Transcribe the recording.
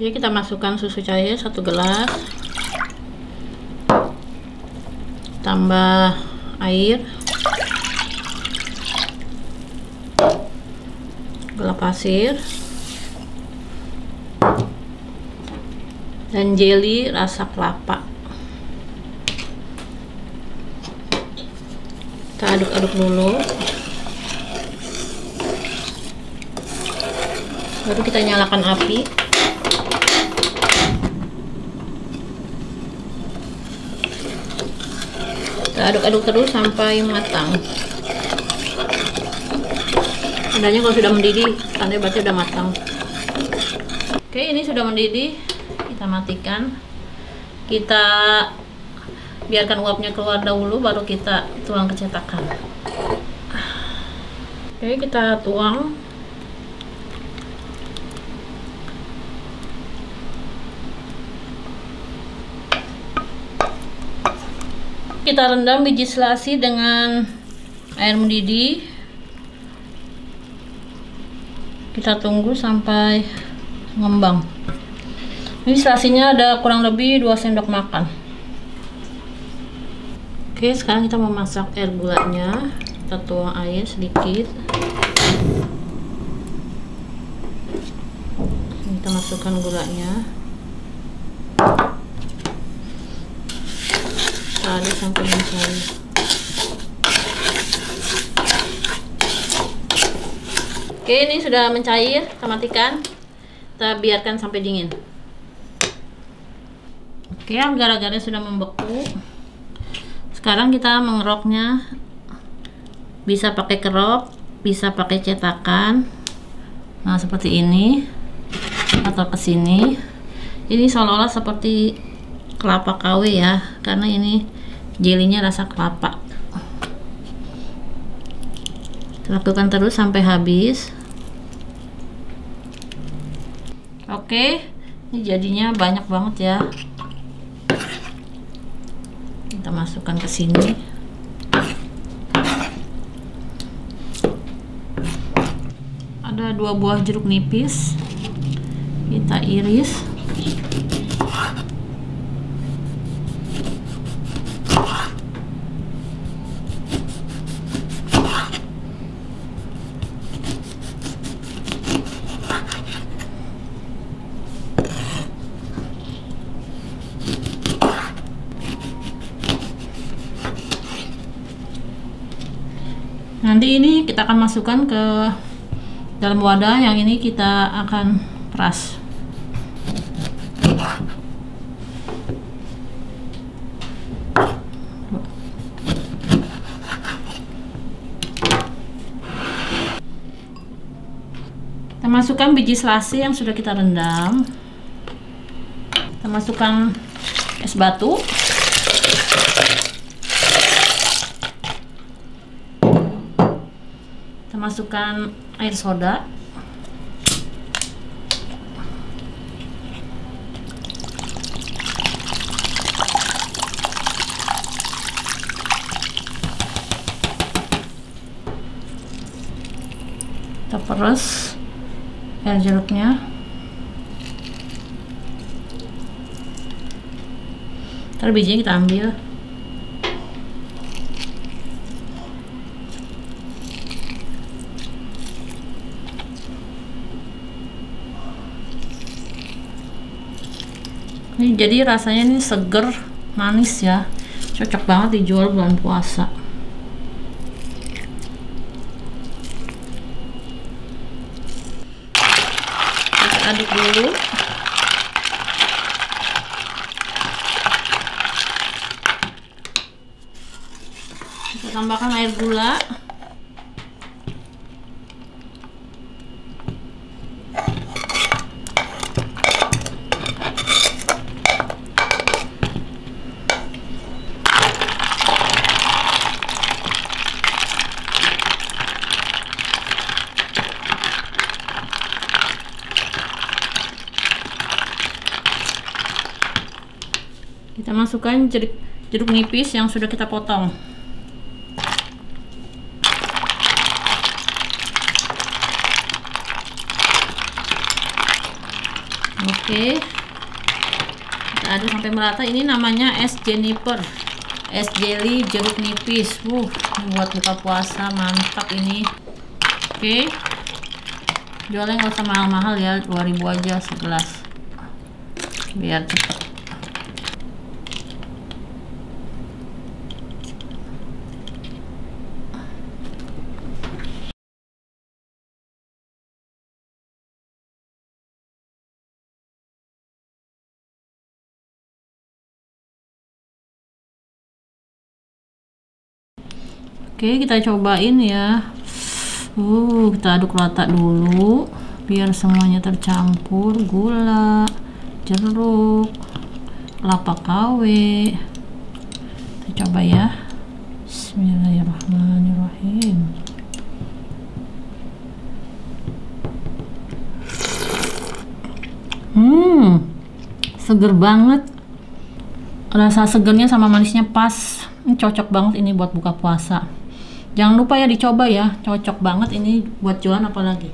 Jadi kita masukkan susu cair 1 gelas, tambah air, gula pasir, dan jelly rasa kelapa. Kita aduk-aduk dulu, baru kita nyalakan api. Kita aduk-aduk terus sampai matang. Tandanya kalau sudah mendidih, tandanya berarti sudah matang. Oke, ini sudah mendidih. Kita matikan. Kita biarkan uapnya keluar dahulu, baru kita tuang ke cetakan. Oke, kita tuang. Kita rendam biji selasi dengan air mendidih. Kita tunggu sampai ngembang. Ini selasinya ada kurang lebih 2 sendok makan. Oke, sekarang kita memasak air gulanya. Kita tuang air sedikit. Kita masukkan gulanya. Kita aduk sampai mencair. Oke, ini sudah mencair. Kita matikan. Kita biarkan sampai dingin. Oke, agar-agarnya sudah membeku. Sekarang kita mengeroknya, bisa pakai kerop, bisa pakai cetakan. Nah, seperti ini, atau ke sini. Ini seolah-olah seperti kelapa KW ya, karena ini jelinya rasa kelapa. Lakukan terus sampai habis. Oke, ini jadinya banyak banget ya. Kita masukkan ke sini. Ada 2 buah jeruk nipis. Kita iris. Nanti ini kita akan masukkan ke dalam wadah yang ini kita akan peras. Kita masukkan biji selasi yang sudah kita rendam. Kita masukkan es batu. Kita masukkan air soda. Kita peres air jeruknya. Ntar bijinya kita ambil. Ini jadi rasanya ini seger, manis ya, cocok banget dijual bulan puasa. Kita aduk dulu. Kita tambahkan air gula. Kita masukkan jeruk nipis yang sudah kita potong. Oke. Oke, kita aduk sampai merata. Ini namanya es Jennifer, es jelly jeruk nipis. Ini buat buka puasa mantap ini. Oke, jualnya nggak usah mahal-mahal ya, 2000 aja segelas biar cepet. Oke, kita cobain ya. Kita aduk rata dulu biar semuanya tercampur, gula, jeruk, kelapa KW. Kita coba ya. Bismillahirrahmanirrahim. Seger banget. Rasa segernya sama manisnya pas. Ini cocok banget ini buat buka puasa. Jangan lupa ya dicoba ya, cocok banget ini buat jualan apalagi.